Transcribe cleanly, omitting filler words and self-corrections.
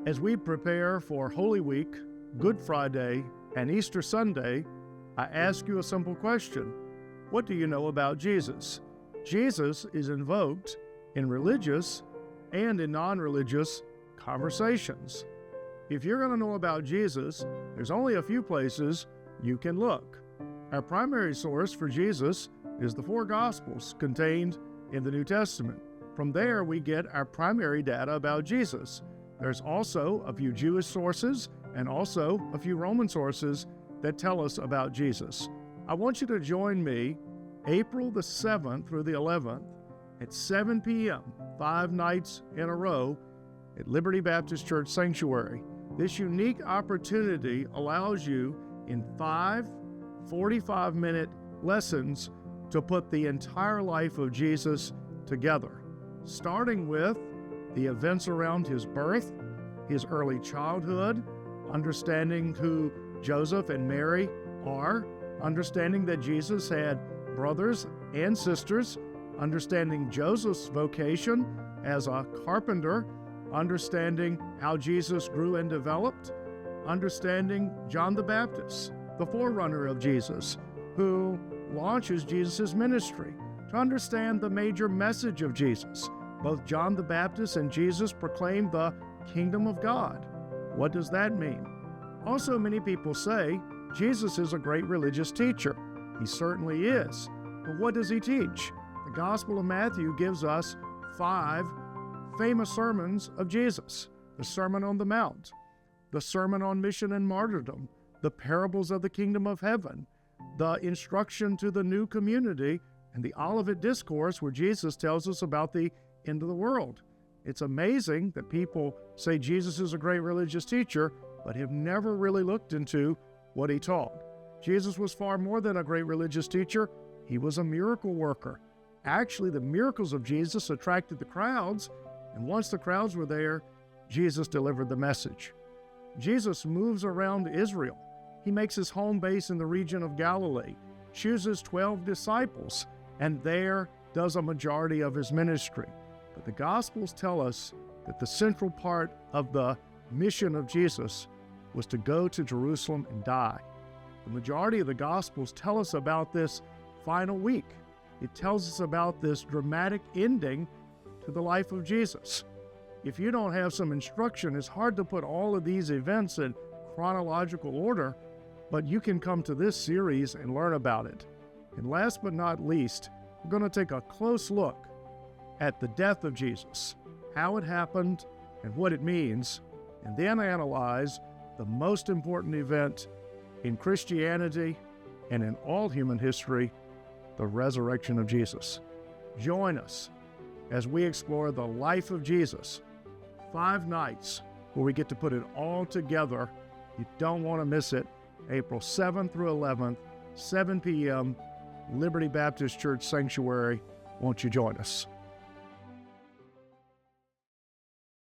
As we prepare for Holy Week, Good Friday, and Easter Sunday, I ask you a simple question. What do you know about Jesus? Jesus is invoked in religious and in non-religious conversations. If you're going to know about Jesus, there's only a few places you can look. Our primary source for Jesus is the four Gospels contained in the New Testament. From there, we get our primary data about Jesus. There's also a few Jewish sources and also a few Roman sources that tell us about Jesus. I want you to join me April the 7th through the 11th at 7 p.m., 5 nights in a row at Liberty Baptist Church Sanctuary. This unique opportunity allows you in 5 45-minute lessons to put the entire life of Jesus together, starting with the events around his birth, his early childhood, understanding who Joseph and Mary are, understanding that Jesus had brothers and sisters, understanding Joseph's vocation as a carpenter, understanding how Jesus grew and developed, understanding John the Baptist, the forerunner of Jesus, who launches Jesus' ministry, to understand the major message of Jesus. Both John the Baptist and Jesus proclaimed the kingdom of God. What does that mean? Also, many people say Jesus is a great religious teacher. He certainly is. But what does he teach? The Gospel of Matthew gives us 5 famous sermons of Jesus: the Sermon on the Mount, the Sermon on Mission and Martyrdom, the parables of the kingdom of heaven, the instruction to the new community, and the Olivet Discourse, where Jesus tells us about the end of the world. It's amazing that people say Jesus is a great religious teacher, but have never really looked into what he taught. Jesus was far more than a great religious teacher. He was a miracle worker. Actually, the miracles of Jesus attracted the crowds, and once the crowds were there, Jesus delivered the message. Jesus moves around Israel. He makes his home base in the region of Galilee, chooses 12 disciples, and there does a majority of his ministry. But the Gospels tell us that the central part of the mission of Jesus was to go to Jerusalem and die. The majority of the Gospels tell us about this final week. It tells us about this dramatic ending to the life of Jesus. If you don't have some instruction, it's hard to put all of these events in chronological order, but you can come to this series and learn about it. And last but not least, we're going to take a close look at the death of Jesus, how it happened and what it means, and then analyze the most important event in Christianity and in all human history, the resurrection of Jesus. Join us as we explore the life of Jesus, 5 nights where we get to put it all together. You don't want to miss it. April 7th through 11th, 7 p.m., Liberty Baptist Church Sanctuary. Won't you join us?